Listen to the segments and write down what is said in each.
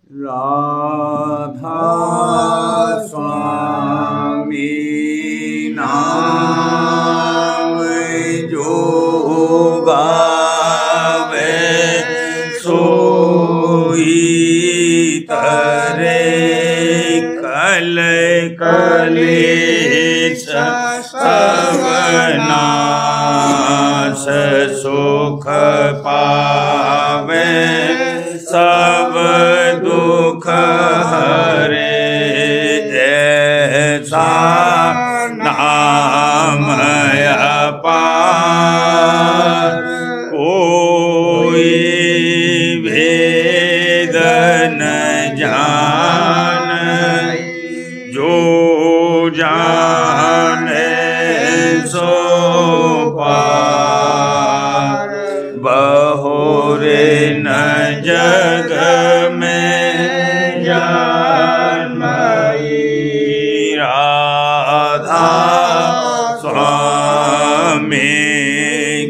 राधा स्वामी नाम जो गावे सोई तरे कल कलेश सब नाश सुख पावे सब दुख हरे ऐसा नाम अपार कोई भेद न जाने जो जाने सो पार बहुरे न जग में जन्मई राधा स्वामी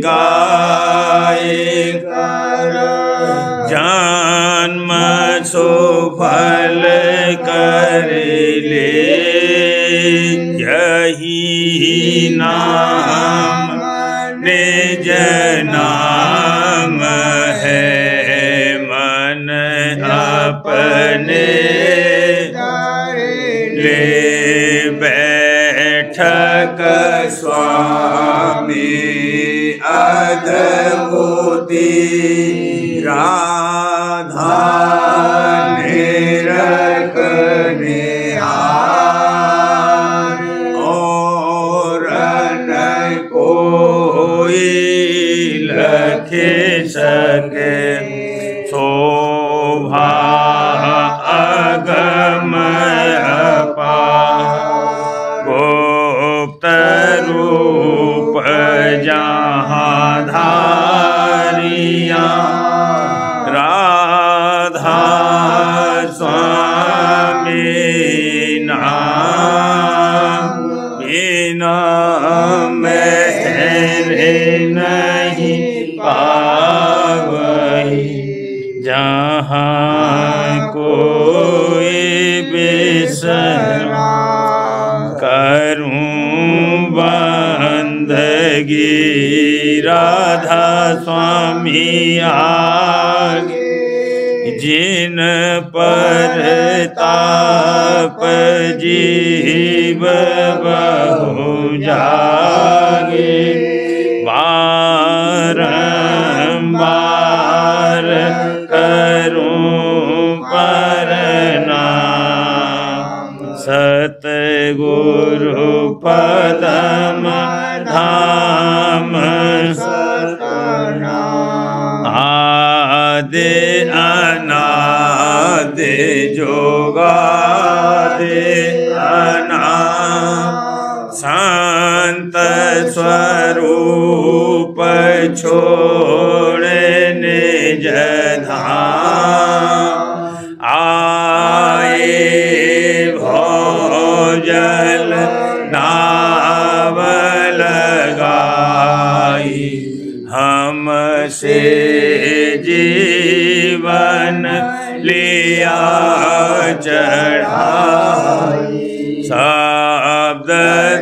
गाय कर जन्म सुफल कर ले यही नाम निज नाम है मन अपने ले बैठक स्वामी अद्भुति राधा निरखने और न कोई लखे सके शोभा अगम अपार गुप्त रूप जहाँ धारिया राधा स्वामी नाम बिना मेरे नहीं पावही जहाँ कोई बिसरा करूं बंदगी राधा स्वामी आगे जिन पर ताप जीव बहु जागे बारंबार करूं प्रणाम सतगुरु पदम धाम आदि अनादि जोगादि अनादि संत स्वरूप छोड़े निज धाम आए भोजल नाव लगाई हमसे जीवन लिया चढ़ाई शब्द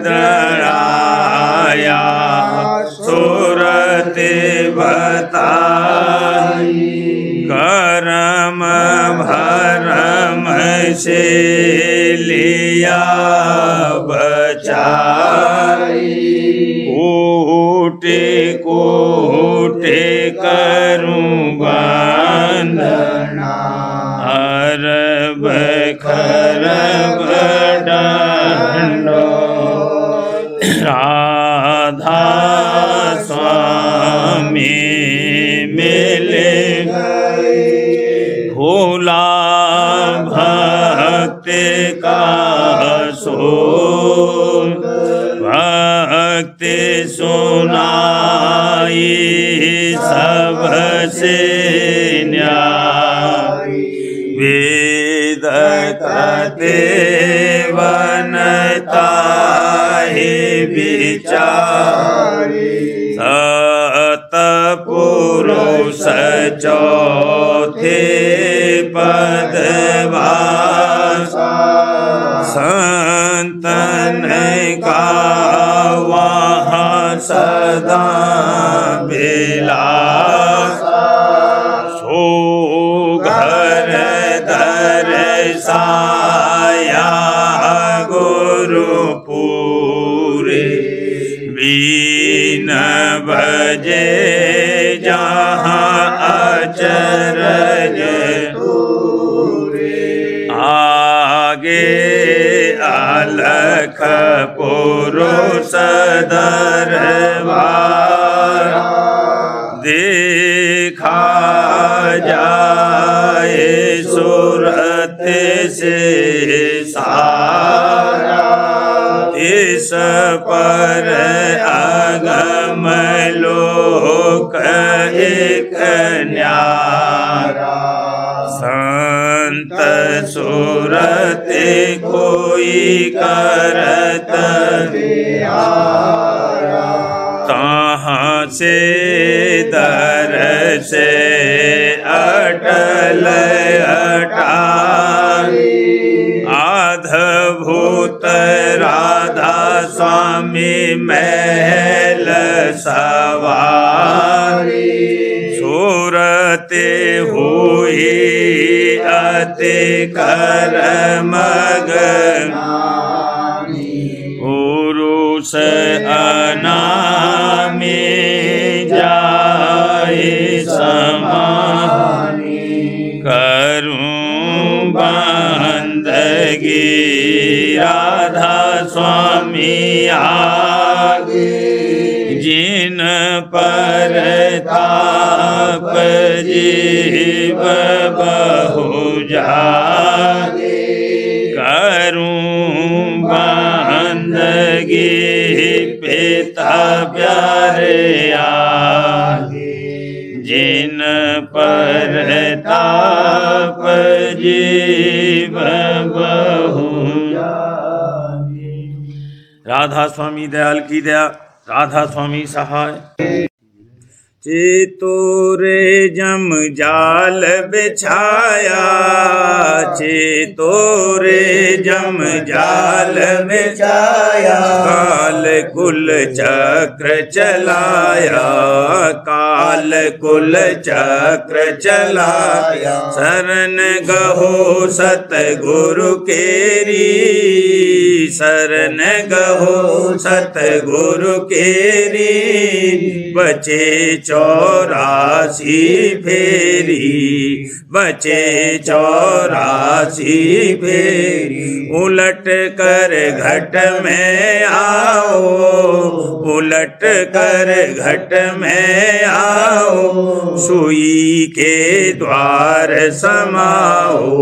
दराया सूरत बताई करम भरम से लिया बचाई कोटि कोटि करूं वंदना अरब खरब दंडो राधा स्वामी मिले भोला भक्त का सो भक्ति सुनाई सबसे न्याय वेद देवनता विचारी सतपुरुष चौथे पदवासा संतन का वहाँ सदा बिलासा सो घर दर्शाया गुरुपुरे बीन बजे जहाँ अचरज आगे अलख पुरुष दरबार देखा जाए सूरत से सारा इस पर अगम लोक एक न्यारा संत सूरत कोई करत तहाँ से दर से अटल अटारी अद्भुत राधा स्वामी महल सवारी सूरते हुई अति करमगनानी पुरुष अनामी जाए समानी करूं बंदगी राधा स्वामी आगे जिन पर ताप जीव बहु जागे करूं बंदगी पिता प्यारे आगे जिन पर ताप जीव बहु जागे। राधा स्वामी दयाल की दया, राधा स्वामी सहाय। चेतो रे जम जाल बिछाया, चेतो रे जम जाल बिछाया, काल कुल चक्र चलाया, काल कुल चक्र चलाया, शरण गहो सतगुरु केरी, शरण गहो सतगुरु केरी, बचे 84 फेरी, बचे 84 फेरी, उलट कर घट में आओ, उलट कर घट में आओ, सुई के द्वार समाओ,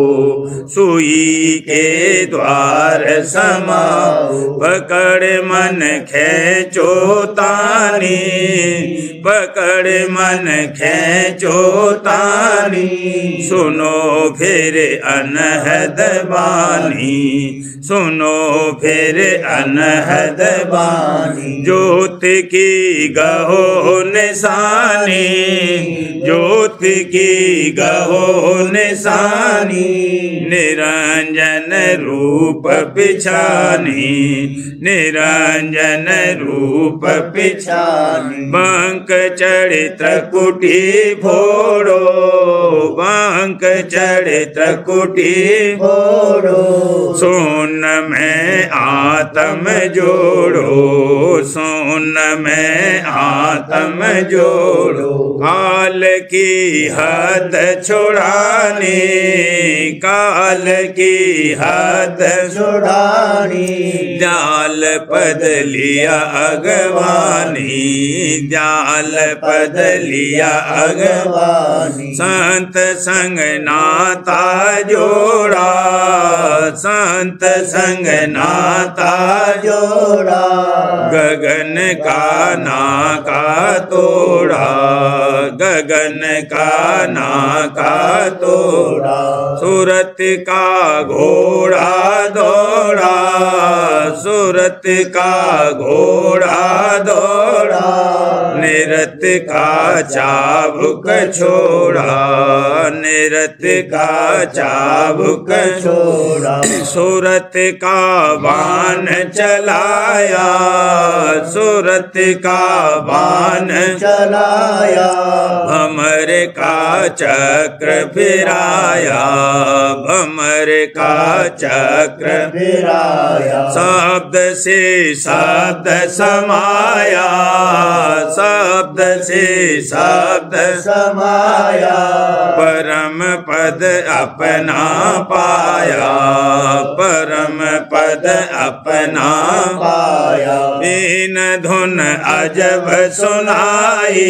सुई के द्वार समाओ, पकड़ मन खेचो तानी, पकड़ मन खेचो तानी, सुनो फिर अनहद बानी, सुनो फिर अनहद बानी, ज्योत की गहो निशानी, ज्योत की गहो निशानी, निरंजन रूप पिछानी, निरंजन रूप पिछानी, बंक चरित्र कुटी फोड़ो, बंक चरित्र कुटी फोड़ो, सोन में आत्म जोड़ो, सोन में आत्म जोड़ो, काल की हद छुड़ानी, काल की हद छुड़ानी, जाल पद लिया अगवानी, जाल पद लिया अगवानी, संत संग नाता जोड़ा, संत संग नाता जोड़ा, गगन का नाका तोड़ा, गगन का नाका तोड़ा, सूरत का घोड़ा दौड़ा, सूरत का घोड़ा दौड़ा, निरत का चाबुक छोड़ा, निरत का चाबुक छोड़ा, सूरत का बाण चलाया, सूरत का बाण चलाया, भमर का चक्र फिराया, भमर का चक्र फिराया, शब्द से शब्द समाया, शब्द से शब्द समाया, परम पद अपना पाया, परम पद अपना पाया, बीन धुन अजब सुनाई,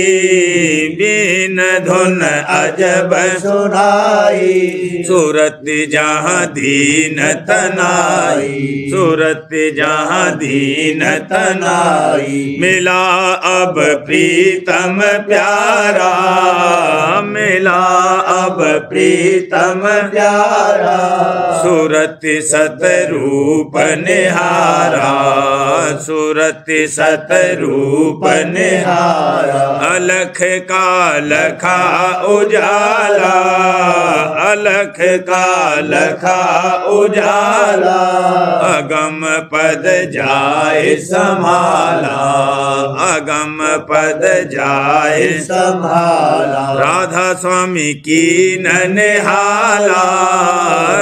बीन धुन अजब सुनाई, सूरत जहाँ दीन तनाई, सूरत जहाँ दीन तनाई, मिला अब प्रीतम प्यारा, मिला अब प्रीतम प्यारा, सूरत सतरूप निहारा, सूरत सतरूप निहारा, अलख का लखा उजाला, अलख का लखा उजाला, अगम पद जाए संभाला, अगम पद जाए संभाला, राधा स्वामी की ननिहाला,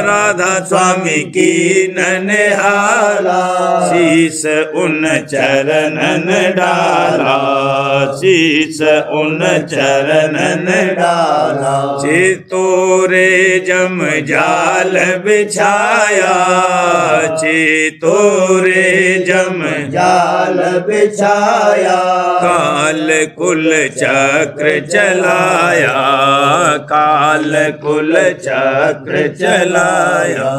राधा स्वामी की ननिहाला, शीस उन चरणन डाला, शीस उन चरणन डाला, चितोरे जम जाल बिछाया, चितोरे जम जाल बिछाया, काल कुल चक्र चलाया, काल कुल चक्र चलाया,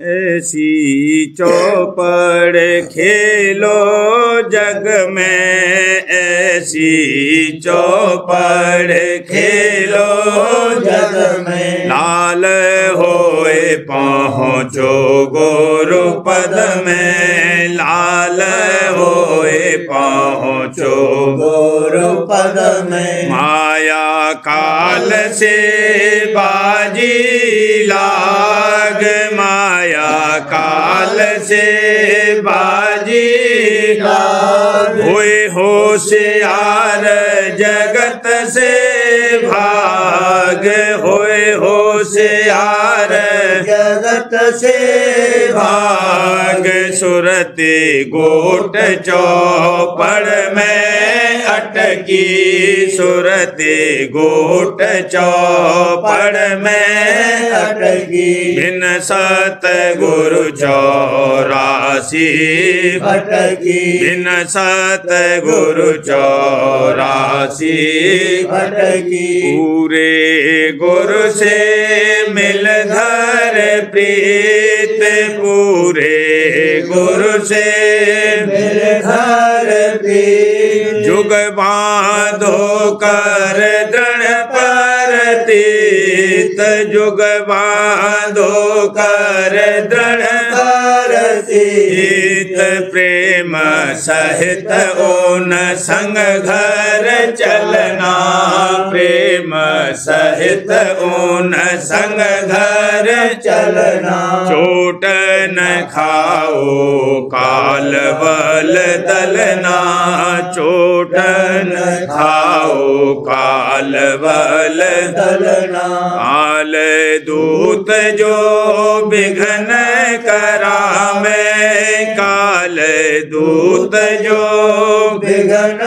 ऐसी चौपड़ खेलो जग में, ऐसी चौपड़ खेलो जग में, लाल होए पहुँचो गुरु पद में, लाल होए पहुँचो गुरु पद में, माया काल से बाजी लाग, माया काल से बाजी लाग, होए होशियार जगत से भाग, होए होशियार जगत से भाग, सुरति गोट चौपड़ में अटकी, सुरति गोट चौपड़ में अटकी, बिन सत गुरु 84 अटकी, बिन सत गुरु 84 अटकी, पूरे गुरु से मिल धर प्रीत, पूरे गुरु से मिल घर प्रीत, जुग बांधो कर दृढ़ परतीत, जुग बांधो कर दृढ़ परतीत, प्रेम सहित ओन संग घर चलना, प्रेम सहित ओन संग घर चलना, चोट न खाओ काल बल दलना, चोट न खाओ काल बल दलना, काल दूत जो विघ्न करावे, काल दूत जो विघ्न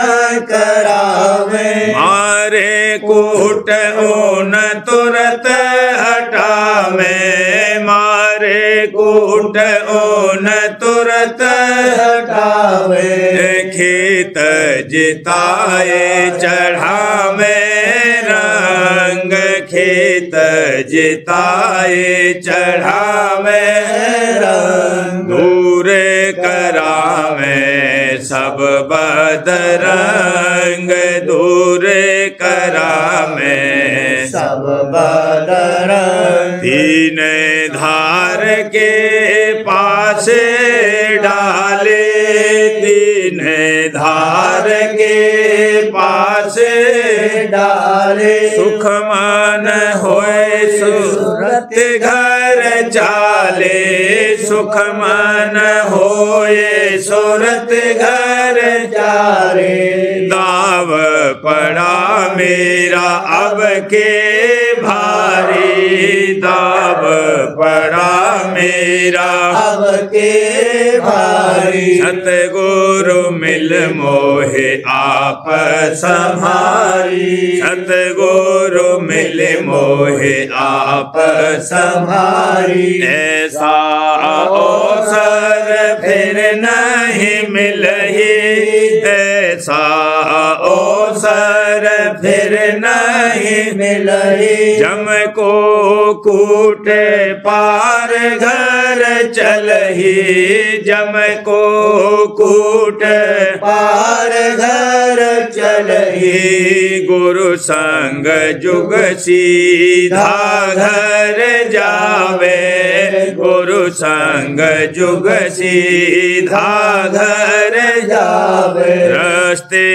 करावे, मारे कूट ऊन तुरत हटावे, मारे कूट ऊन तुरत हटावे, खेत जिताए चढ़ावे रंग, खेत जिताए चढ़ावे रंग, दूर करावे सब बदरंग, दूर करावे सब बदरंग, तीन धार के पास डाले, धार के पास डाले सुख मन होए सूरत घर चाले सुख मन होए सूरत घर चारे दाव पड़ा मेरा अब के भारी दाव पड़ा मेरा अब के भारी सतगुरु मिल मोहे आप संहारी सतगुरु मिल मोहे आप संहारी ऐसा अवसर फिर नहीं मिलही ऐसा अवसर फिर नहीं मिलही जम को कूट पार घर चलही जम को कूट पार घर चलही गुरु संग जुग सीधा घर जावे गुरु संग जुग सीधा घर जावे रास्ते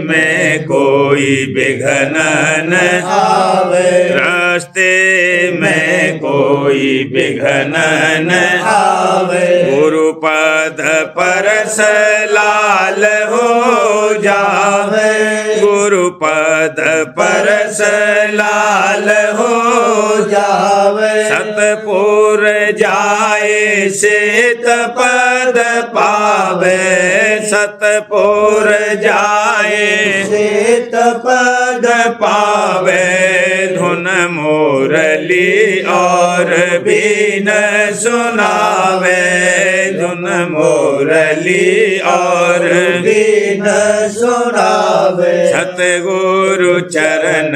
में कोई विघ्न न आवे रास्ते में कोई विघ्न न आवे गुरु पद परस लाल हो जावे गुरु पद परस लाल हो जावे सतपुर जाए सेत पद पावे सतपुर जाए सेत पद पावे धुन मुरली और बीन सुनावे धुन मुरली और बीन सुनावे सतगुरु चरण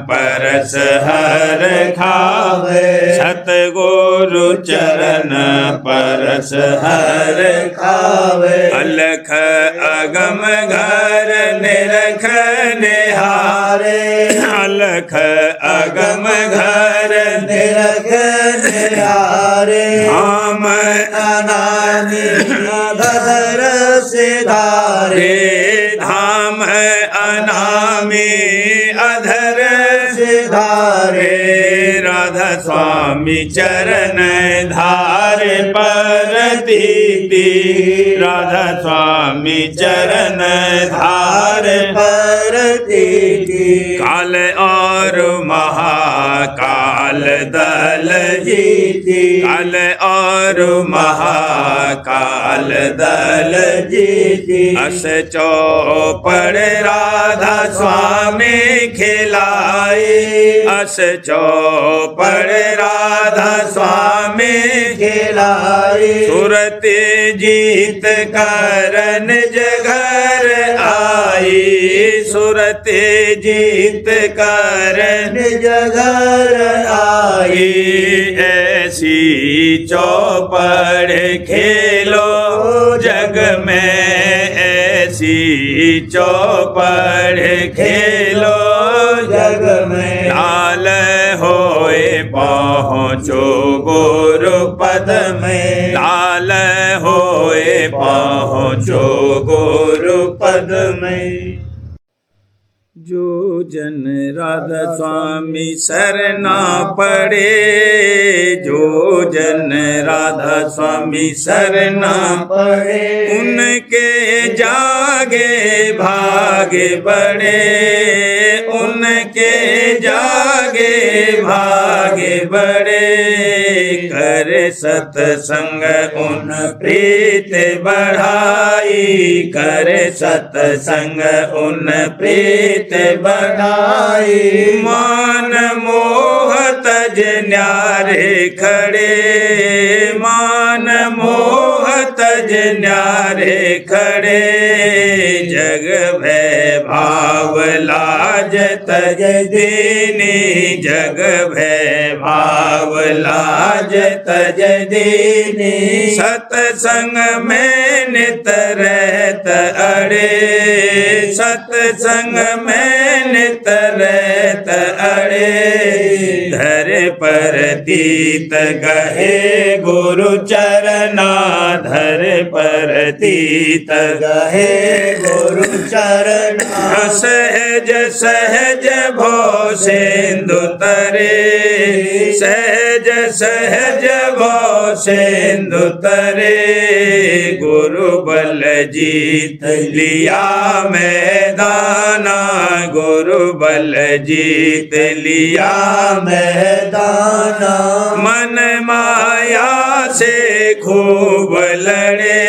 परस हर खावे सतगुरु चरण परस हर खावे अलख अगम घर निरख निहारे अलख अगम घर निरख निहारे हम अनानि अधर से धारे धाम अनामी अधर से धारे राधा स्वामी चरण धार पर दीदी राधा स्वामी चरण धार पर दीदी काल और महाकाल दल जीती काल और महाकाल दल जीती अस चौपड़ राधा स्वामी खिलाई अस चौपड़ राधा स्वामी खिलाई सुरत जीत करन जगर आई सुरत जीत करन निज घर आई ऐसी चौपड़ खेलो जग में ऐसी चौपड़ खेलो जग में लाल होए पहुँचो गुरु पद में लाल होए पहुँचो गुरु पद में जो जन राधा स्वामी शरणा पड़े जो जन राधा स्वामी शरणा पड़े उनके जागे भागे बड़े उनके जागे भागे बड़े कर सतसंग उन प्रीत बढ़ाई कर सतसंग उन प्रीत बढ़ाई मान मोह तज न्यारे खड़े मान मोह तज न्यारे खड़े जग भय भाव लाज तज दीनी जग भय भाव लाज तज दीनी सतसंग में नित रहत अड़े सतसंग में नित रहत अड़े धर परतीत गहे गुरु चरना धर परतीत गहे गुरु चरना सहज सहज भो सिंधु तरे सहज सहज भो सिंधु तरे गुरु बल जीत लिया मैदाना गुरु बल जीत लिया मैदाना मन माया से खूब लड़े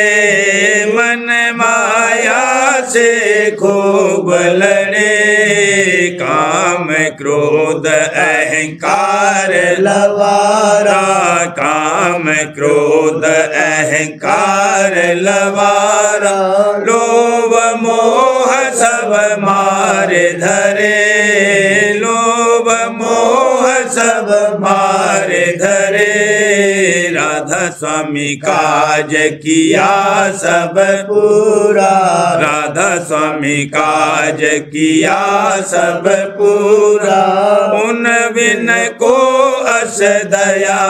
मन माया से खूब लड़े काम क्रोध अहंकार लवारा काम क्रोध अहंकार लवारा लोभ मोह सब मार धरे लोभ मोह सब मार धरे राधा स्वामी काज किया सब पूरा राधा स्वामी काज किया सब पूरा उन बिन को अस दया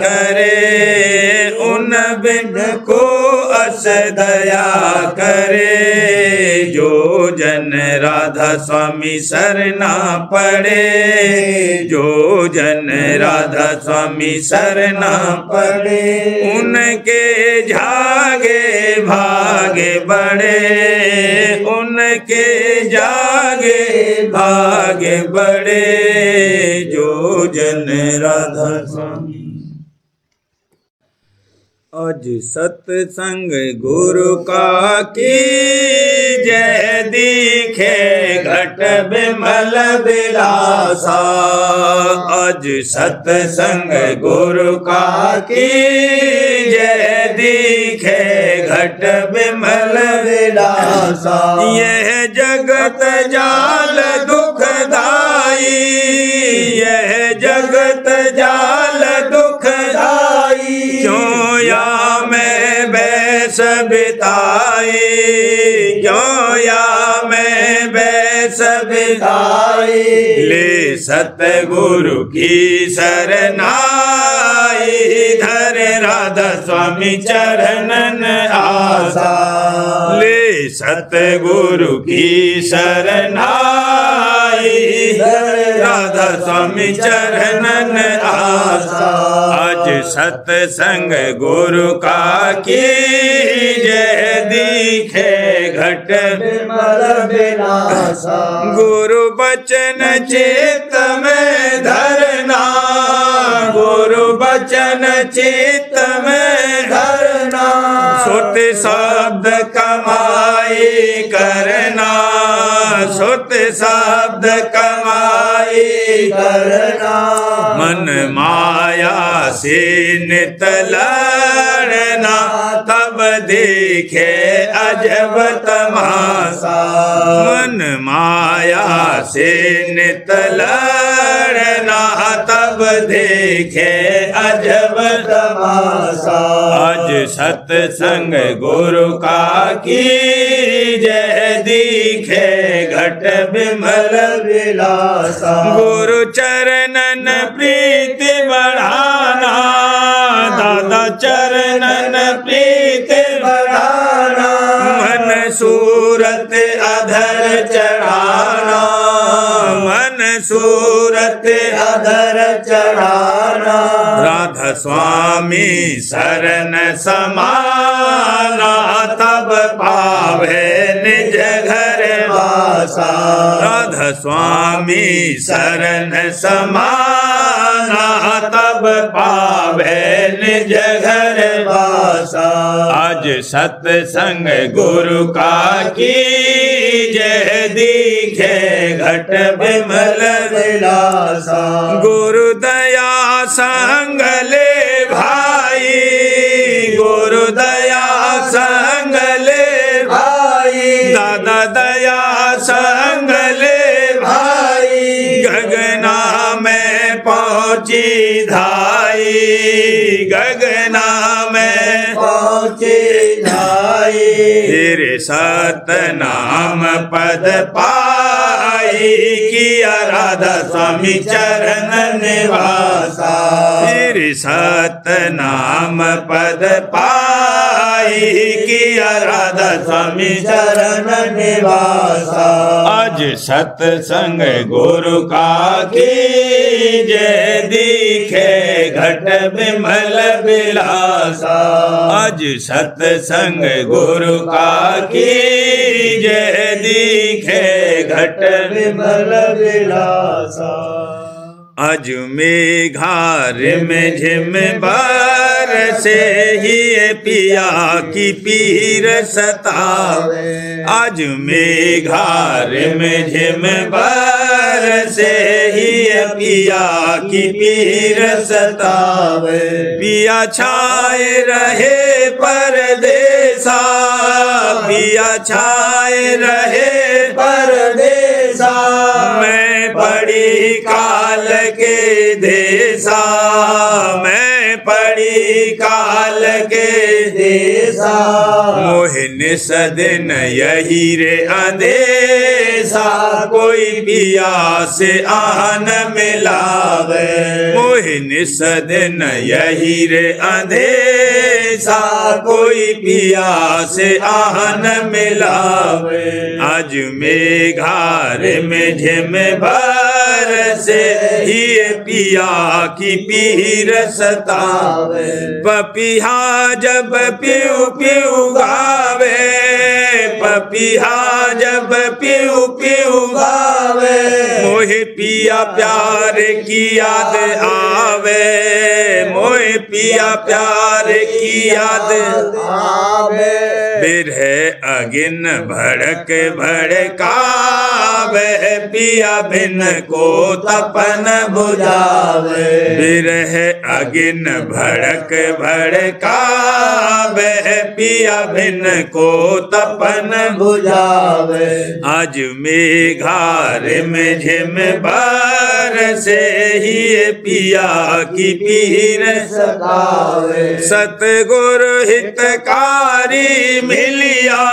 करे उन बिन को अस दया करे जो जन राधा स्वामी सरना पड़े जो जन राधा स्वामी सरना पड़े उनके जागे भागे बड़े उनके जागे भागे बड़े जो जन राधा स्वामी आज सत्संग गुरु का की जय दिखे घट बिमल बिलासा आज सत्संग गुरु का की जय दिखे घट बिमल विलासा यह जगत जाल दुखदाई यह जगत जाल दुखदाई क्यों या मैं बैस बिताई क्यों या मैं बैस बिताई ले सतगुरु की शरणाई धर राधा स्वामी चरणन आसा ले सतगुरु की शरणाई धर राधा स्वामी चरणन आसा आज सत्संग गुरु का की जय दिखे घट विमल विलासा गुरु बचन चित में धरना गुरु बचन चित में धरना सुत शब्द कमाई करना सुत शब्द कमाई करना मन माया से नित लड़ना तब देखे अजब तमाशा मन माया से नित लड़ना तब देखे अजब तमाशा आज सत्संग गुरु का की जय दिखे घट बिमल विलासा गुरु चरणन प्रीति बढ़ाना दादा चरणन प्रीति बढ़ाना मन सूरत अधर चढ़ाना मन सूरत अधर चढ़ाना राधा स्वामी शरण समाना तब पावे निज घर वासा राधा स्वामी शरण समाना तब पावे निज घर वासा आज सत्संग गुरु का की जय दिखे घट बिमल विलासा गुरु दया संग ले भाई गुरु दया संग ले भाई दादा दया संग ले भाई गगना में पहुंची धाई गगना में पहुँचे धाई तेरे सतनाम पद पाई पाई किया राधा स्वामी चरण निवासा। फिर सतनाम पद पाई किया राधा स्वामी चरण निवासा। आज सत्संग गुरु का कीजे दिखे घट विमल बिलासा। आज सत्संग गुरु का कीजे दिखे घट विमल बिलासा। आज मेघार में झिम बरसे ही पिया की पीर सतावे। आज मेघार में झिम बरसे ही पिया की पीर सतावे। पिया छाए रहे परदेसा, पिया छाए रहे परदेसा। मैं पड़ी काल के देसा, मैं पड़ी काल के देसा। मोहिन सदन यही रे अंदेसा, कोई पिया से आन मिलावे। मोहिन सदन यही रे अंदेसा, कोई पिया से आन मिलावे। आज मेघार में झिम बरसे ही पिया की पीर सतावे। पपिहा जब पिउ पिउ गावे, पपिहा जब पिउ पिउ गावे। मोहे पिया प्यार की याद आवे, मोहे पिया प्यार की याद आवे। बिरह अगिन भड़क भड़कावे, पिया बिन को तपन बुझावे। बिरह अगिन भड़क भड़कावे, पिया बिन को तपन बुझावे। आज मेघार में झिम बरसे ही पिया की पीर सतावे। सतगुरु हितकारी मिलिया,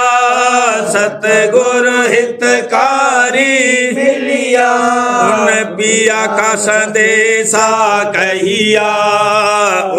सतगुरु हितकारी मिलिया। उन पिया का संदेशा कहिया,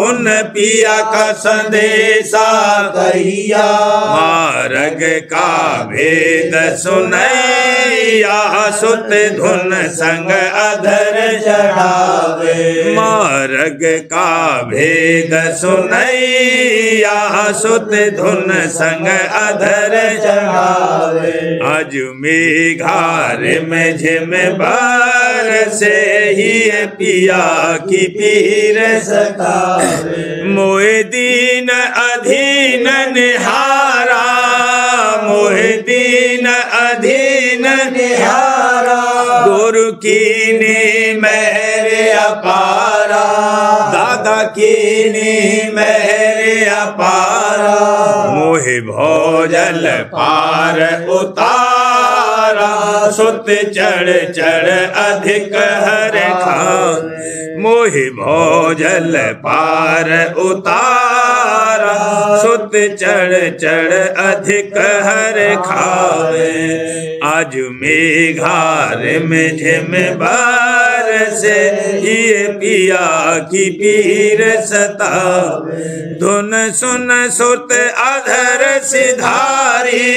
उन पिया का संदेशा कहिया। मार्ग का भेद सुनैया, सुत धुन संग अधर चढ़ावे। मार्ग का भेद सुनैया, सुत धुन संग अधर चढ़ावे। आज मेघार में झिम बरसे ही पिया की पीर सतावे। मोए दीन अधीन निहारा, मोए दीन अधीन निहारा। गुरु की नी मेहर अपारा, दादा की नी मेहर अपारा। मोहे भोजल पार उतारा, सुत चढ़ चढ़ अधिक हर खान। मोहे भोजल पार उतारा, सुत चढ़ चढ़ अधिक हर खावे। आज मेघार में झिम बरसे ये पिया की पीर सतावे। धुन सुन सुत अधर सिधारी,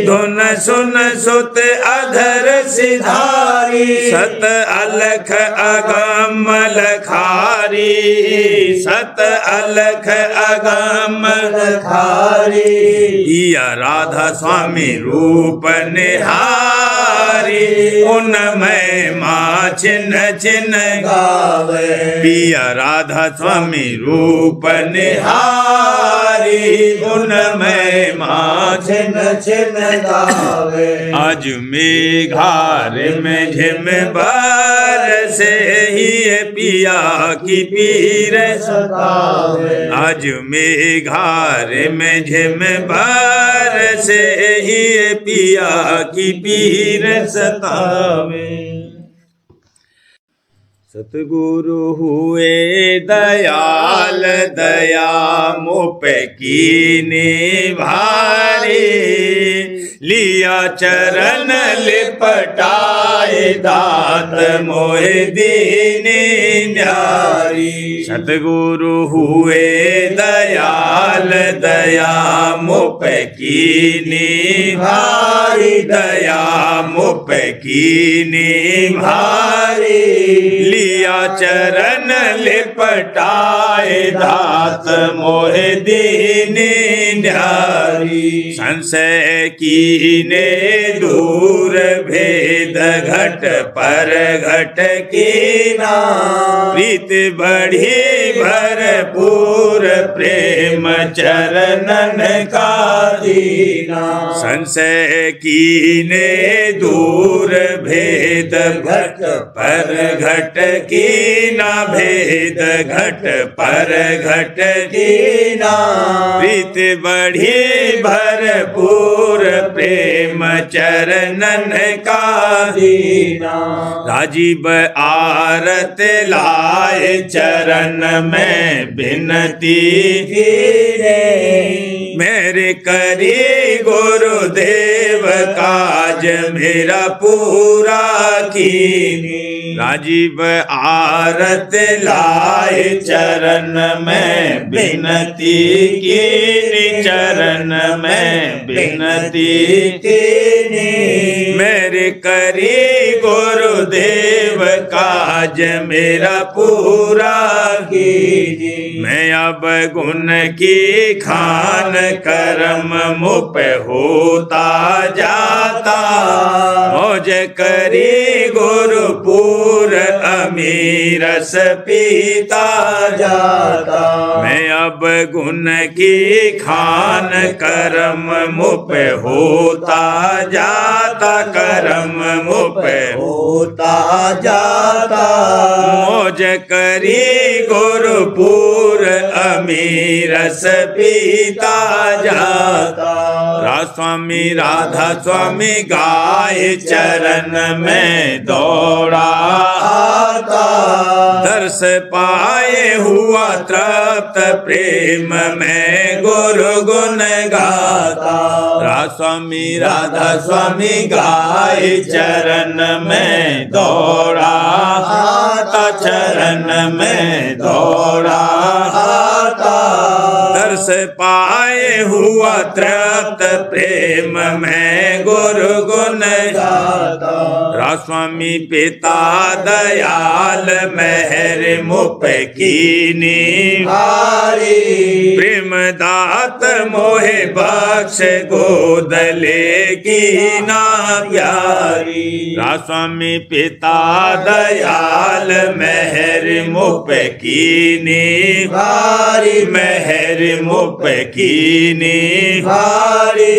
धुन सुन सुत अधर सिधारी। सत अलख अगम लखारी, सत अलख अगम लखारी। या राधा स्वामी रूप निहारी, उनमें माँ छिन्न छिन्न गावे। पिया राधा स्वामी रूप निहारी, उनमें माँ छिन्न छिन्न गावे। आज मेघार में झिम बरसे ही पिया की पीर सतावे। आज मेघार में झिम बरसे ही पिया की पीर सतावे। सतगुरु हुए दयाल, दया मुप की भारी। लिया चरण लिपटा पटाए दात मोहि दीनी न्यारी। सतगुरु हुए दयाल दया मुप कीनी भारी, दया मुप कीनी भारी। लिया चरण लिपटाए दात मोहि दीनी न्यारी। संशय कीने दूर भेद घट पर घट कीना, प्रीत बढ़ी भरपूर प्रेम चरणन का दीना। संशय कीने दूर भेद घट पर घट कीना, भेद घट पर घट कीना। प्रीत बढ़ी भरपूर प्रेम चरणन का दीना। राजीव आरत लाए चरण में बिनती कीने, मेरे करी गुरुदेव काज मेरा पूरा कीनी। राजीव आरत लाए चरण में बिनती कीनी, चरण में बिनती कीनी। मेरे करी गुरुदेव काज मेरा पूरा कीनी। मैं अब गुण की खान कर्म मुप होता जाता, मौज करी गुरुपुर अमीरस पीता जाता। मैं अब गुण की खान कर्म मुप होता जाता, कर्म मुप होता जाता। मौज करी गुरुपुर अमीरस पीता जाता। स्वामी राधा स्वामी गाय चरण में दौड़ा आता, दर्श पाए हुआ तृप्त प्रेम में गुरु गुण गाता। स्वामी राधा स्वामी गाय चरण में दौड़ा आता, चरण में दौड़ा आता। दर्श पाए हुआ तृप्त प्रेम में गुरु गुण गाता। स्वामी पिता दयाल मेहर मुप कीनी भारी, प्रेम दात मोहे बख्श गोद ले कीना प्यारी। स्वामी पिता दयाल मेहर मुप कीनी भारी, मेहर मुप कीनी भारी।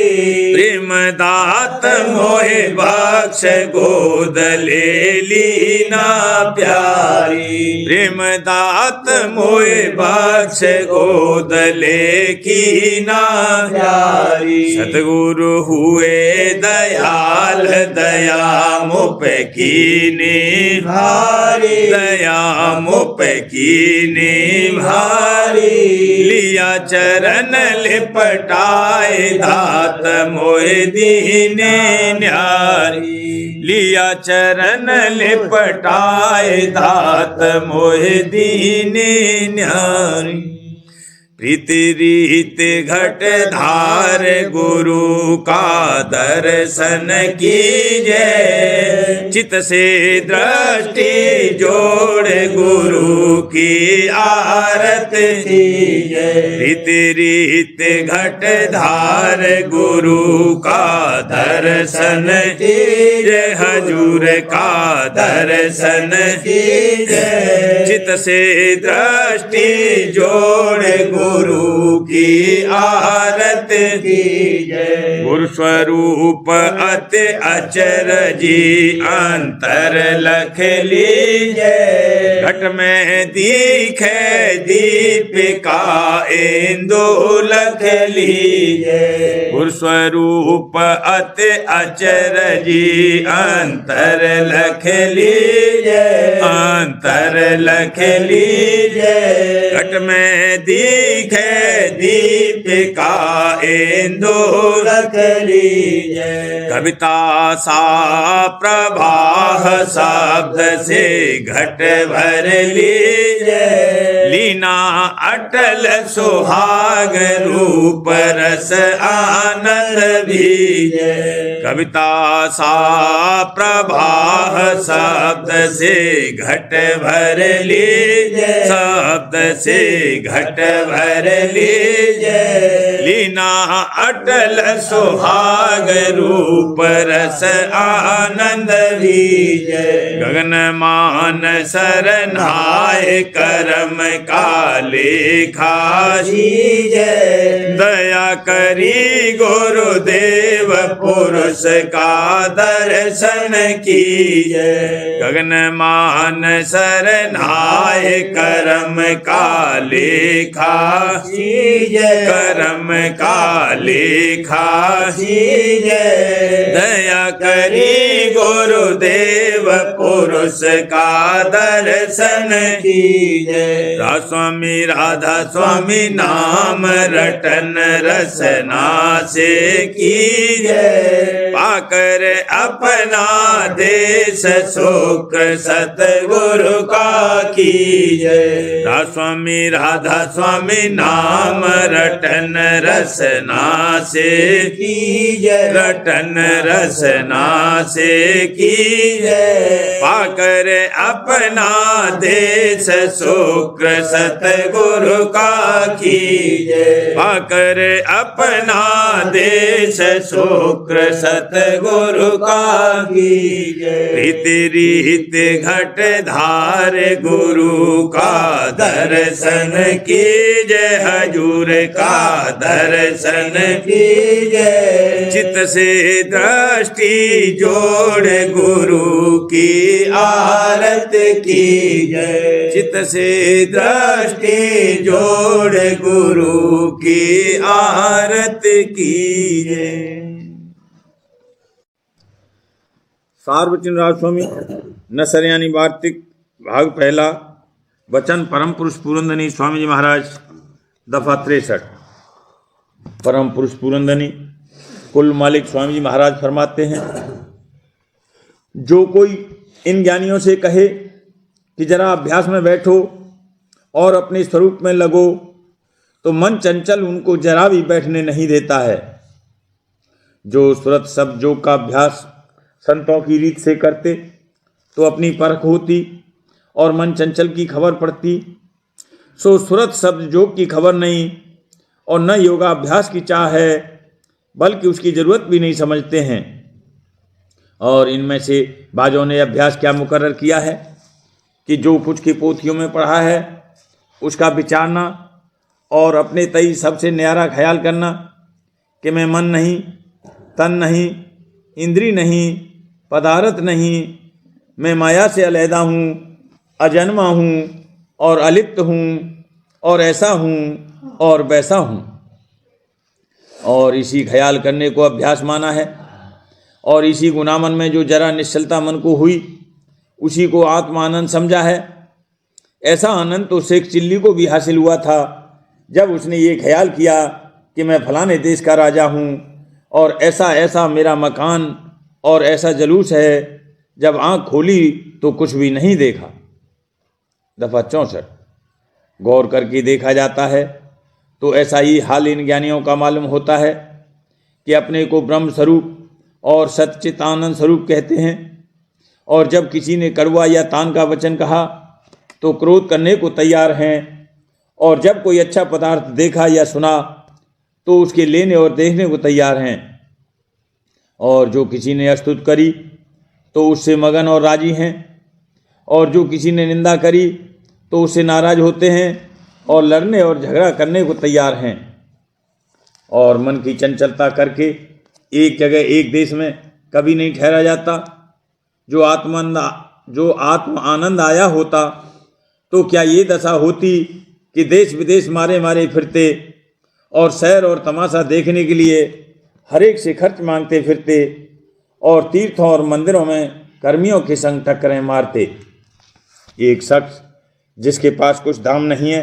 प्रेम दात मोहे बख्श गोद ले लीना प्यारी। प्रेम दात मोहे बख्श गोद ले कीना प्यारी। सतगुरु हुए दयाल दया मुप कीनी भारी, दया मुप कीनी भारी। लिया चरण लिपटाए दात मोहि दीनी न्यारी। लिया चरण लिपटाए दात मोहि दीनी न्यारी। प्रीति रीत घट धार गुरु का दर्शन कीजे, चित से दृष्टि जोड़ गुरु की आरत कीजे। प्रीति रीत घट धार गुरु का दर्शन कीजे, हजूर का दर्शन कीजे। चित से दृष्टि जोड़ गुरु की आरत कीजय। गुरु स्वरूप अति अचरजी अंतर लख लीजय। घट में दिखे दीपिका इंदु लख लीजे गुरुस्वरूप अति अचरजी अंतर लख लीजे अंतर लख लीजे घट में दिखे दीपिका इंदु लख लीजे कविता सा प्रवाह शब्द से घट भर लीजे लीना अटल सुहाग रूप रस आनंद बीजे कविता सा प्रवाह शब्द से घट भर लीजे शब्द से घट भर लीजे लीना अटल सुहाग रूप रस आनंद बीजे गगन मान सरनाय करम काले खाशीजे दया करी गुरुदेव पुरुष का दर्शन कीजे गगन मान सरनाय करम काले खाशीजे करम काले खाशीजे दया करी गुरुदेव पुरुष का दर्शन कीजे स्वामी राधा स्वामी नाम रटन रसना से कीजे पाकर अपना देश सुख सतगुरु का कीजे राधा स्वामी नाम रटन रसना से कीजे रटन रसना से कीजे पाकर अपना देश शुक्र सतगुरु का कीजे पाकर अपना देश शुक्र सतगुरु का कीजे रीति रीति घट धार गुरु का दर्शन कीजे हजूर का दर्शन कीजे चित से दृष्टि जोड़ गुरु की आरत कीजे चित से दृष्टि जोड़ गुरु की आरत कीजे। सार्वजनिक राज स्वामी नसरियानी वार्तिक भाग पहला वचन परम पुरुष पुरंदनी स्वामी जी महाराज दफा 63। परम पुरुष पुरंदनी कुल मालिक स्वामी जी महाराज फरमाते हैं, जो कोई इन ज्ञानियों से कहे कि जरा अभ्यास में बैठो और अपने स्वरूप में लगो, तो मन चंचल उनको जरा भी बैठने नहीं देता है। जो सुरत सब योग का अभ्यास संतों की रीत से करते तो अपनी परख होती और मन चंचल की खबर पड़ती। सो सुरत शब्द योग की खबर नहीं और न योगाभ्यास की चाह है, बल्कि उसकी जरूरत भी नहीं समझते हैं। और इनमें से बाजों ने अभ्यास क्या मुकर्रर किया है कि जो कुछ की पोथियों में पढ़ा है उसका विचारना और अपने तई सबसे न्यारा ख्याल करना कि मैं मन नहीं, तन नहीं, इंद्री नहीं, पदार्थ नहीं, मैं माया से अलहदा हूँ, अजन्मा हूँ और अलिप्त हूँ और ऐसा हूँ और वैसा हूँ, और इसी ख्याल करने को अभ्यास माना है। और इसी गुनामन में जो जरा निश्चलता मन को हुई उसी को आत्मानंद समझा है। ऐसा आनंद तो शेख चिल्ली को भी हासिल हुआ था जब उसने ये ख्याल किया कि मैं फलाने देश का राजा हूँ और ऐसा ऐसा मेरा मकान और ऐसा जलूस है। जब आँख खोली तो कुछ भी नहीं देखा। दफा 64। गौर करके देखा जाता है तो ऐसा ही हाल इन ज्ञानियों का मालूम होता है कि अपने को ब्रह्म स्वरूप और सच्चिदानंद स्वरूप कहते हैं, और जब किसी ने कड़वा या तान का वचन कहा तो क्रोध करने को तैयार हैं, और जब कोई अच्छा पदार्थ देखा या सुना तो उसके लेने और देखने को तैयार हैं, और जो किसी ने स्तुति करी तो उससे मगन और राजी हैं, और जो किसी ने निंदा करी तो उससे नाराज होते हैं और लड़ने और झगड़ा करने को तैयार हैं। और मन की चंचलता करके एक जगह एक देश में कभी नहीं ठहरा जाता। जो आत्म आनंद आया होता तो क्या ये दशा होती कि देश विदेश मारे मारे फिरते और सैर और तमाशा देखने के लिए हर एक से खर्च मांगते फिरते और तीर्थों और मंदिरों में कर्मियों के संग टक्करें मारते। एक शख्स जिसके पास कुछ दाम नहीं है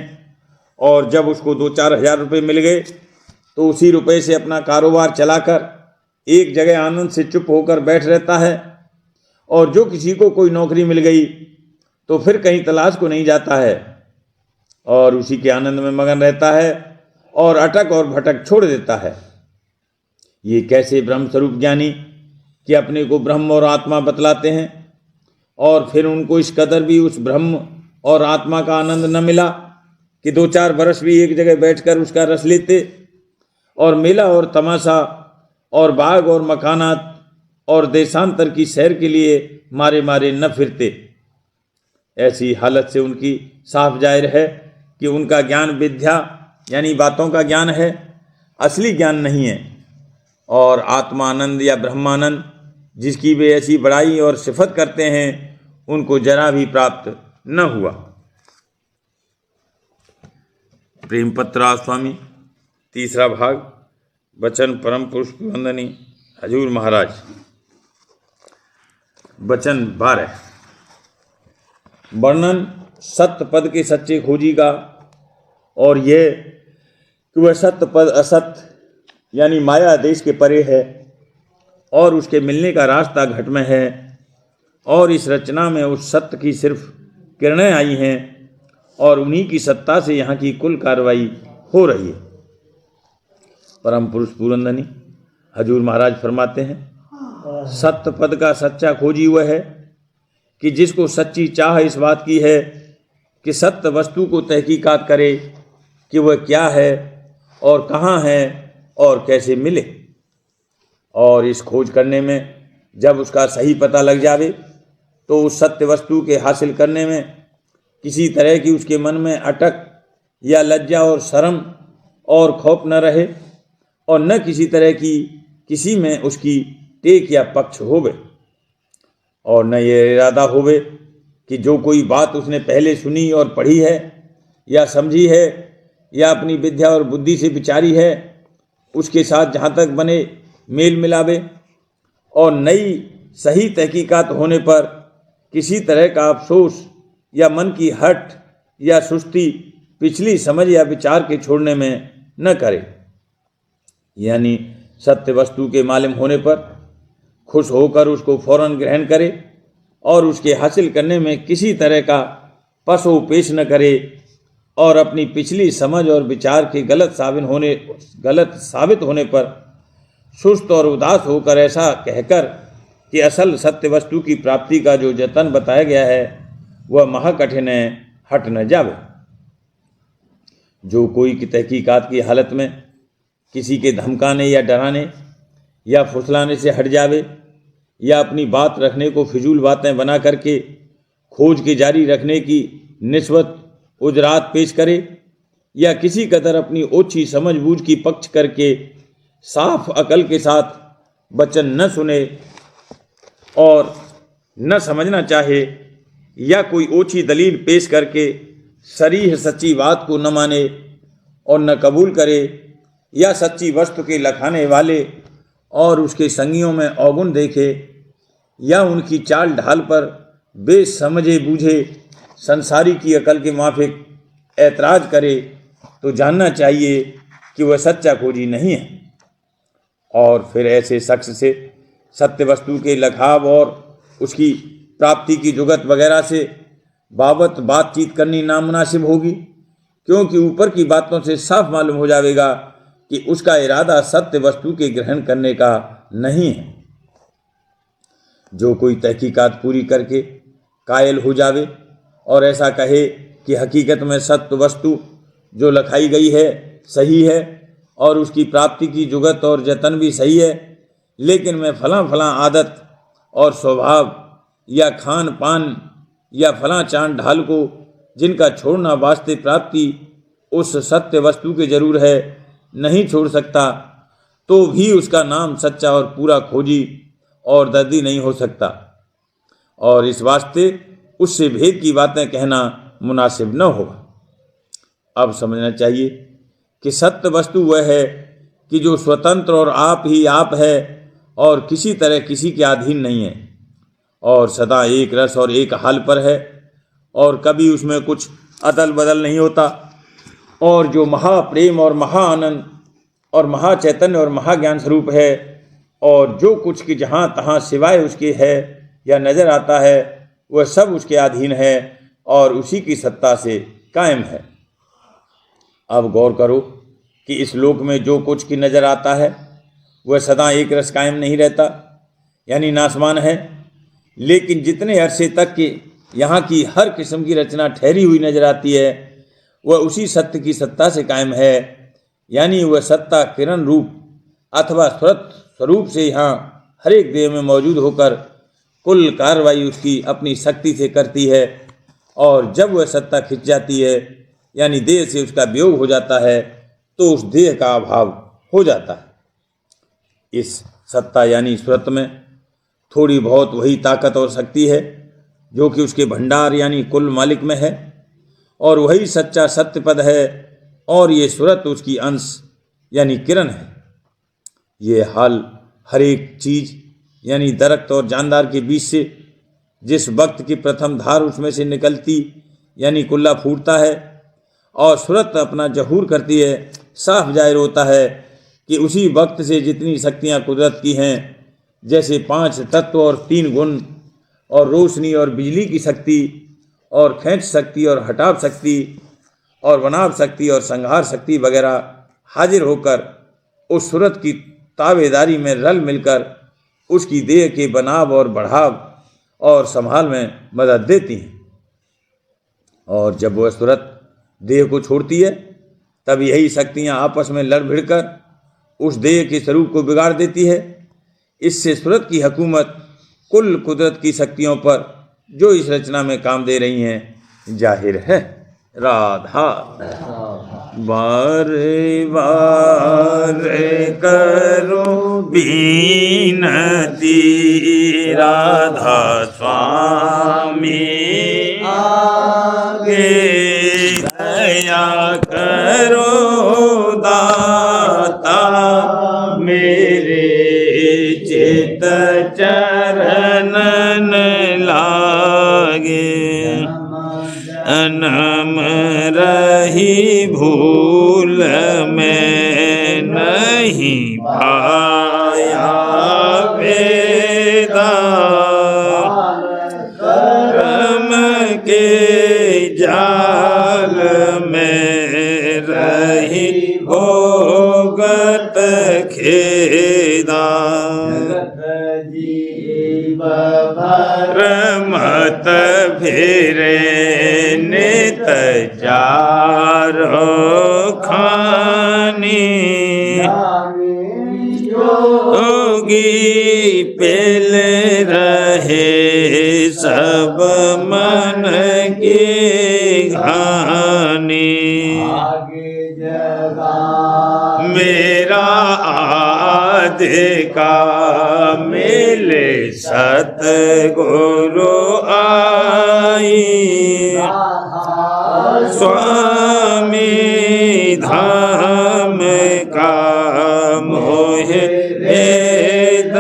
और जब उसको 2-4 हज़ार रुपये मिल गए तो उसी रुपये से अपना कारोबार चलाकर एक जगह आनंद से चुप होकर बैठ रहता है, और जो किसी को कोई नौकरी मिल गई तो फिर कहीं तलाश को नहीं जाता है और उसी के आनंद में मगन रहता है और अटक और भटक छोड़ देता है। ये कैसे ब्रह्म स्वरूप ज्ञानी कि अपने को ब्रह्म और आत्मा बतलाते हैं और फिर उनको इस कदर भी उस ब्रह्म और आत्मा का आनंद न मिला कि 2-4 बरस भी एक जगह बैठकर उसका रस लेते और मेला और तमाशा और बाग और मकानात और देशांतर की सैर के लिए मारे मारे न फिरते। ऐसी हालत से उनकी साफ जाहिर है कि उनका ज्ञान विद्या यानी बातों का ज्ञान है, असली ज्ञान नहीं है, और आत्मानंद या ब्रह्मानंद जिसकी वे ऐसी बड़ाई और सिफत करते हैं उनको जरा भी प्राप्त न हुआ। प्रेम पत्रा स्वामी, तीसरा भाग, वचन परम पुरुष वंदनी हजूर महाराज। वचन 12। वर्णन सत्य पद के सच्चे खोजी का, और यह कि वह सत्य पद असत्य यानी माया देश के परे है और उसके मिलने का रास्ता घट में है, और इस रचना में उस सत्य की सिर्फ किरणें आई हैं और उन्हीं की सत्ता से यहाँ की कुल कार्रवाई हो रही है। परम पुरुष पूरनधनी हजूर महाराज फरमाते हैं, सत्य पद का सच्चा खोजी वह है कि जिसको सच्ची चाह इस बात की है कि सत्य वस्तु को तहकीकात करे कि वह क्या है और कहाँ है और कैसे मिले, और इस खोज करने में जब उसका सही पता लग जावे तो उस सत्य वस्तु के हासिल करने में किसी तरह की उसके मन में अटक या लज्जा और शर्म और खौफ न रहे, और न किसी तरह की किसी में उसकी टेक या पक्ष होवे, और न ये इरादा होवे कि जो कोई बात उसने पहले सुनी और पढ़ी है या समझी है या अपनी विद्या और बुद्धि से विचारी है उसके साथ जहाँ तक बने मेल मिलावे, और नई सही तहकीकात होने पर किसी तरह का अफसोस या मन की हट या सुस्ती पिछली समझ या विचार के छोड़ने में न करे, यानी सत्य वस्तु के मालूम होने पर खुश होकर उसको फौरन ग्रहण करे और उसके हासिल करने में किसी तरह का पसो पेश न करे, और अपनी पिछली समझ और विचार के गलत साबित होने पर सुस्त और उदास होकर ऐसा कहकर कि असल सत्य वस्तु की प्राप्ति का जो जतन बताया गया है वह महाकठिन है, हट न जावे। जो कोई की तहकीकात की हालत में किसी के धमकाने या डराने या फुसलाने से हट जावे या अपनी बात रखने को फिजूल बातें बना करके खोज के जारी रखने की निस्बत उजरात पेश करे, या किसी कदर अपनी ओछी समझ बूझ की पक्ष करके साफ अकल के साथ वचन न सुने और न समझना चाहे, या कोई ओछी दलील पेश करके सरीह सच्ची बात को न माने और न कबूल करे, या सच्ची वस्तु के लखाने वाले और उसके संगियों में अवगुण देखे, या उनकी चाल ढाल पर बेसमझे बूझे संसारी की अकल के माफिक ऐतराज करे, तो जानना चाहिए कि वह सच्चा खोजी नहीं है। और फिर ऐसे शख्स से सत्य वस्तु के लखाव और उसकी प्राप्ति की जुगत वगैरह से बाबत बातचीत करनी नामुनासिब होगी, क्योंकि ऊपर की बातों से साफ मालूम हो जाएगा कि उसका इरादा सत्य वस्तु के ग्रहण करने का नहीं है। जो कोई तहकीकात पूरी करके कायल हो जावे और ऐसा कहे कि हकीकत में सत्य वस्तु जो लखाई गई है सही है और उसकी प्राप्ति की जुगत और जतन भी सही है, लेकिन मैं फलां आदत और स्वभाव या खान पान या फलां चांद ढाल को जिनका छोड़ना वास्ते प्राप्ति उस सत्य वस्तु के जरूर है नहीं छोड़ सकता, तो भी उसका नाम सच्चा और पूरा खोजी और दर्दी नहीं हो सकता, और इस वास्ते उससे भेद की बातें कहना मुनासिब न होगा। अब समझना चाहिए कि सत्य वस्तु वह है कि जो स्वतंत्र और आप ही आप है और किसी तरह किसी के अधीन नहीं है और सदा एक रस और एक हाल पर है और कभी उसमें कुछ अदल बदल नहीं होता, और जो महाप्रेम और महाआनंद और महाचैतन्य और महाज्ञान स्वरूप है और जो कुछ कि जहाँ तहाँ सिवाय उसके है या नज़र आता है वह सब उसके अधीन है और उसी की सत्ता से कायम है। अब गौर करो कि इस लोक में जो कुछ की नज़र आता है वह सदा एक रस कायम नहीं रहता, यानी नासमान है, लेकिन जितने अरसे तक कि यहाँ की हर किस्म की रचना ठहरी हुई नजर आती है वह उसी सत्य की सत्ता से कायम है, यानी वह सत्ता किरण रूप अथवा स्वरूप से यहाँ हर एक देह में मौजूद होकर कुल कार्रवाई उसकी अपनी शक्ति से करती है, और जब वह सत्ता खिंच जाती है यानी देह से उसका वियोग हो जाता है तो उस देह का अभाव हो जाता है। इस सत्ता यानी स्वत में थोड़ी बहुत वही ताकत और शक्ति है जो कि उसके भंडार यानी कुल मालिक में है, और वही सच्चा सत्य पद है, और ये सूरत उसकी अंश यानी किरण है। ये हाल हर एक चीज यानी दरख्त और जानदार के बीच से जिस वक्त की प्रथम धार उसमें से निकलती यानी कुल्ला फूटता है और सूरत अपना जहूर करती है, साफ जाहिर होता है कि उसी वक्त से जितनी शक्तियाँ कुदरत की हैं, जैसे 5 तत्व और 3 गुण और रोशनी और बिजली की शक्ति और खींच शक्ति और हटाव शक्ति और बनाव शक्ति और संहार शक्ति वगैरह हाजिर होकर उस सूरत की ताबेदारी में रल मिलकर उसकी देह के बनाव और बढ़ाव और संभाल में मदद देती हैं। और जब वह सूरत देह को छोड़ती है तब यही शक्तियाँ आपस में लड़ भिड़कर उस देह के स्वरूप को बिगाड़ देती है। इससे सूरत की हुकूमत कुल कुदरत की शक्तियों पर जो इस रचना में काम दे रही हैं जाहिर है। राधा बारे बारे करो बीनती, राधा स्वामी आगे दया करो दाता, मेरे चित चरणन लागे, अनम रही भूल में नहीं पाया वेदा, कर्म के जाल में रही भोगत खेदा, रमत फिरे नित चारो खानी, योगी पेल रहे सब मन की घानी, मेरा आदि का मिले सतगुरु आई, स्वामी धाम का मोह वेद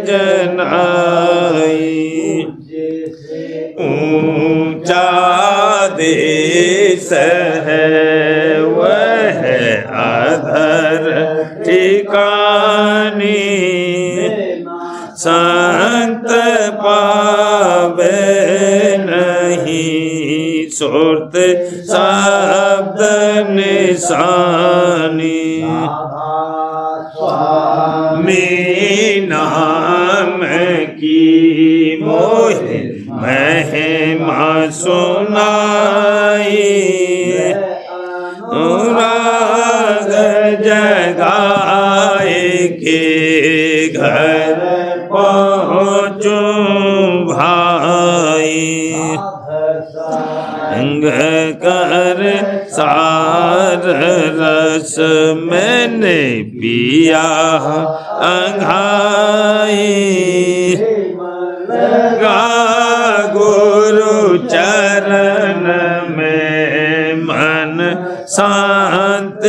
जनाई, ऊंचा देश है वह अधर ठिकानी, संत पावे नहीं सुरत शब्द निशानी, स्वामी नाम की मोह महिमा सुनाई, राग जगाए के घर पहुँचूं भाई, अंग कर सार रस मैंने पिया अंघाई, गा गुरु चरण में संत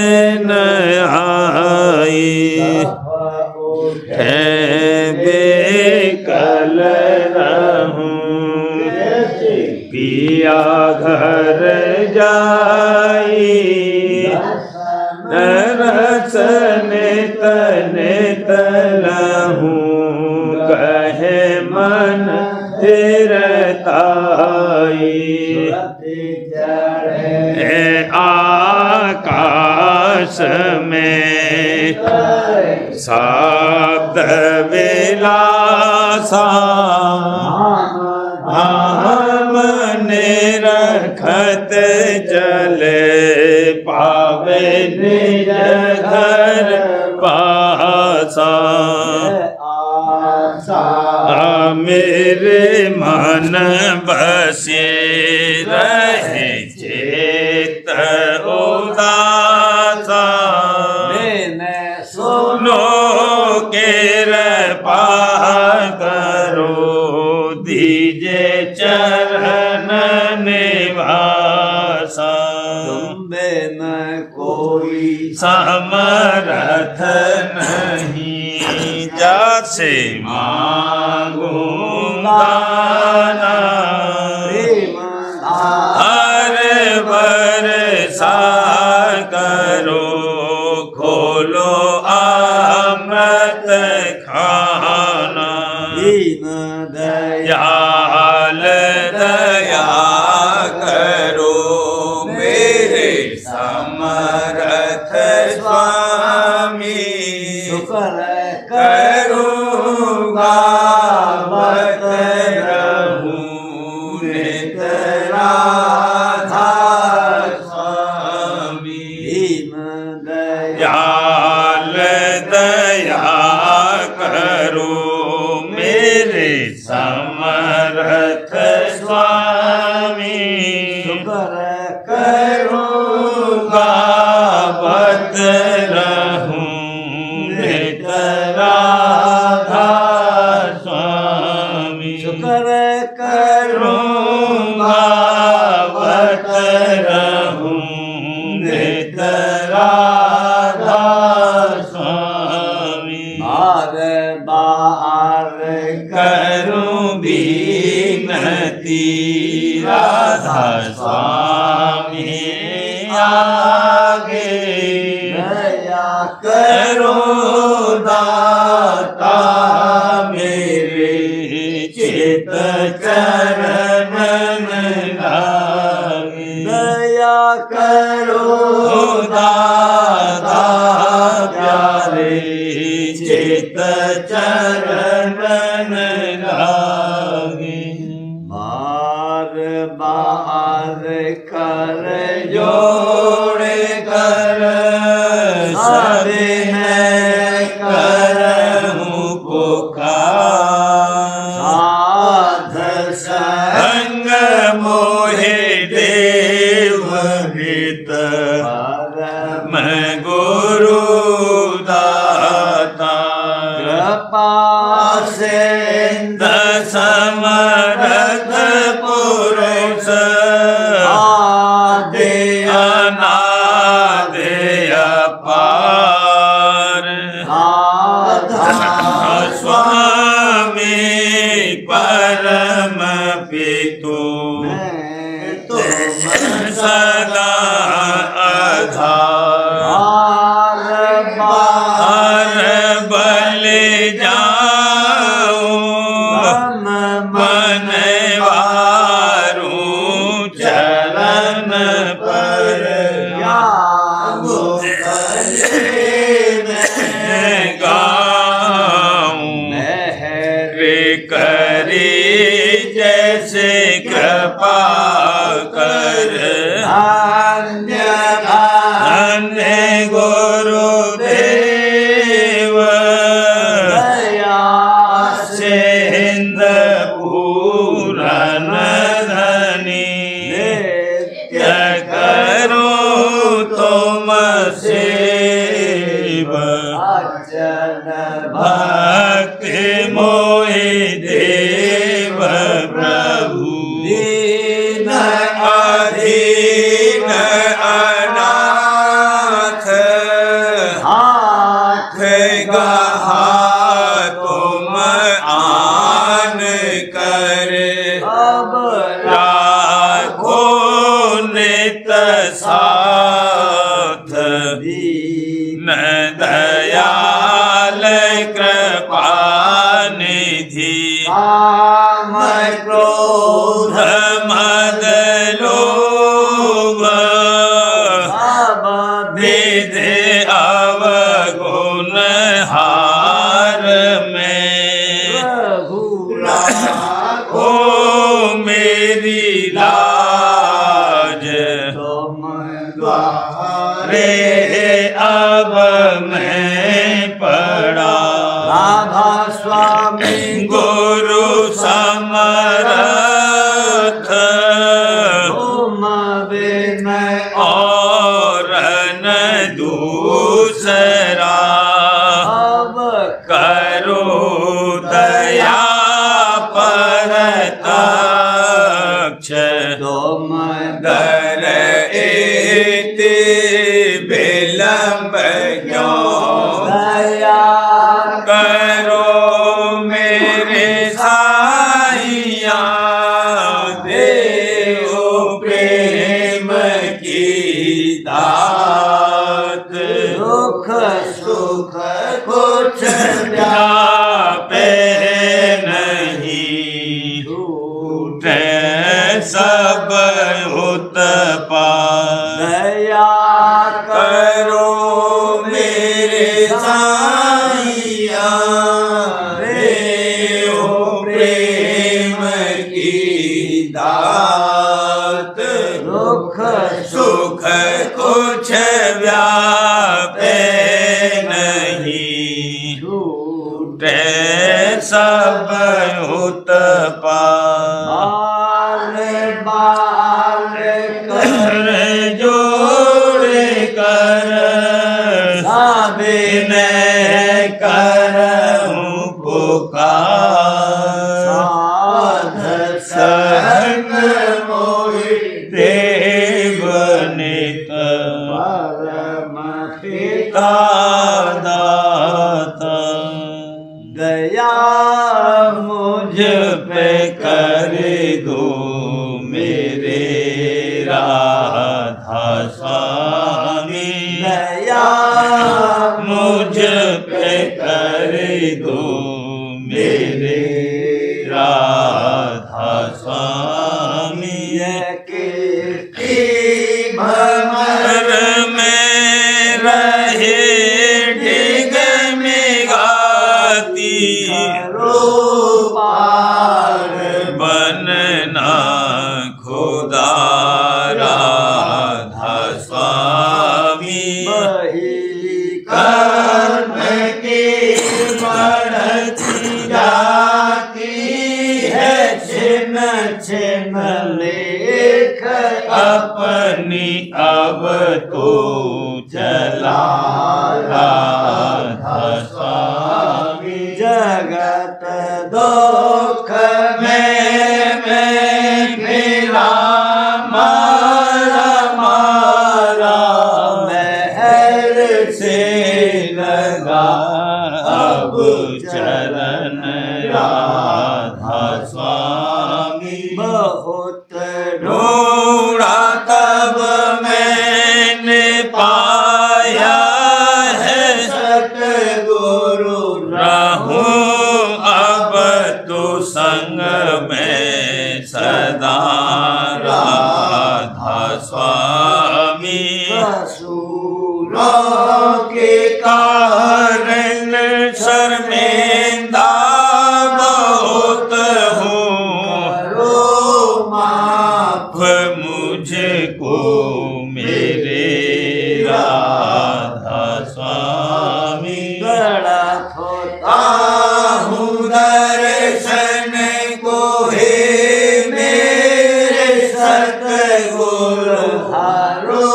न आई है बेकल रहूं पिया घर जाई दरसन तने तलहूं कहे मन तिरताई आकाश में शब्द विलासा हमने रखत चले पावे निज घर पासा मेरे मन बसे रहे चेत उदासा सुनो कृपा करो दीजे चरण निवासा बिन कोई समर्थ नहीं जासे मांगूं दाना हर बरसा करो खोलो अमृत खाना दयाल दया करो मेरे समर्थ स्वामी करूँगा बत रहूं नित राधा स्वामी दयाल दया करो मेरे समर्थ स्वामी करूँगा बत रहूं नित राधा स्वामी करूँगा बत रहूं नित राधा स्वामी बार बार करूं बीनती राधा स्वामी आगे दया करो दाता मेरे चित चरण लागे दया करो दाता प्यारे चित चरण लागे बार बार कर जोड़े कर सदे हैं करहूं पुकार साध संग मोहे देव हित मैं गुरु दाता कृपा से समर्थ पुरुष आदि अनादि अपार राधा स्वामी परम पितु सदा आधार हर बल जाऊं मनवारूं चरण पर गाऊं रे करी जैसे कृपा कर अन्य गुरुदेव से हिंद पूरन धनी करो तुम सेव भक्ति मोहि देव प्रभु दीन अधीन अनाथ हित साथ दीन दयाल कृपा निधि काम क्रोध मद लोभ सब विधि अवगुण हार में ओ मेरी लाज तुम द्वारे रे अब मैं पड़ा राधा स्वामी गुरु समरथ तुम विनय और न दूसरा अब करो दया परतक्ष तुम दर एति विलंब क्यों दया करो मेरे साइया देओ प्रेम की दात दुख सुख कुछ व्यापे नहीं झूठे सब उत्पाद दया करो मेरे साइया देओ प्रेम की दात दुख सुख कुछ व्यापे नहीं झूठे सब उत्पाद बाल कर जोड़ कर विनय करऊं पुकार साध संग मोहि देव नित परम पिता दाता दया मुझ पे कर दो मेरे राधा स्वामी दया मुझ पे कर दो मेरे राधा स्वामी कीर्ति भमर घर में रहे डिग में गाती पार बनना खुदा राधा स्वामी बही कर्म की बढ़ती जाती है छिन छिन लेख अपनी अब तो चला राधा स्वामी जगत दुख में मेरा मारा मारा महर से लगा अब चरण राधा स्वामी बहुत ढूंढा तब मैंने पाया है सतगुरु रहूं अब तो संग में सदा राधा स्वामी सूरों के कारण शर्मिंदा बहुत हूँ माफ मुझको मेरे राधा स्वामी गड़ा होता आहूँ दर्शन को हे मेरे सतगुरु हारो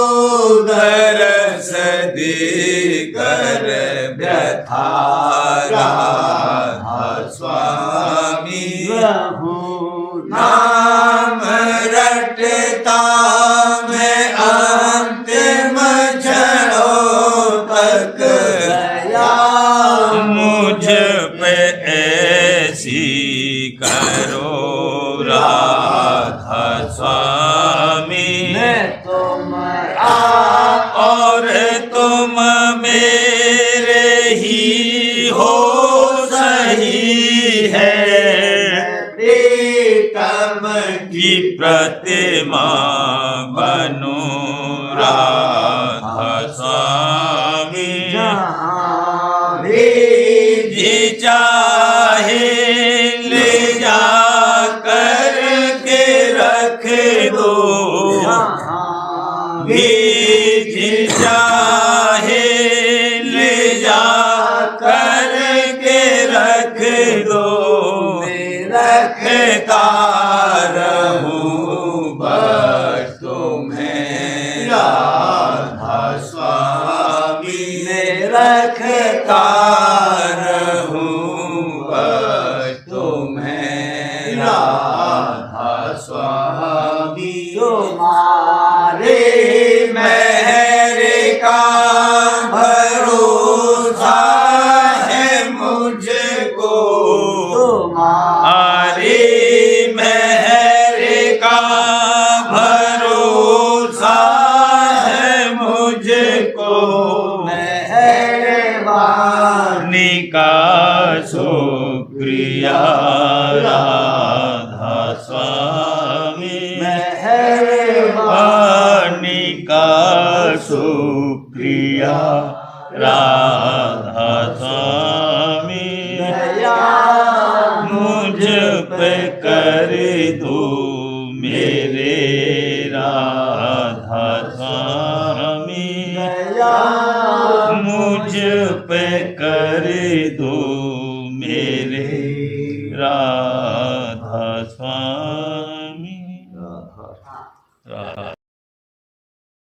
दरस दे कर व्यथा राधा स्वामी नाम रटता मैं अंतिम क्षणों तक मुझ पे ऐसी करो राधा स्वामी मैं तो तुम्हारा और तुम मेरे ही हो सही है। प्रीतम की प्रतिमा बनो राधा स्वामी। जहाँ भी जी चाहे ले जा कर के रख दो। जहाँ भी जी चाहे ले जा कर के रख दो। रखता रहूं बस तुम्हें राधा स्वामी। रखता रहूं बस तुम्हें राधा स्वामी। तुम्हारे मेहर का भरोसा है मुझको। तुम्हारे मेहर का भरोसा है मुझको। मेहरबानी का शुक्रिया राधा स्वामी। मेहरबानी का शुक्रिया राधा स्वामी। दया मुझ पे कर दो मेरे राधा स्वामी। दया मुझ पे कर दो मेरे राधा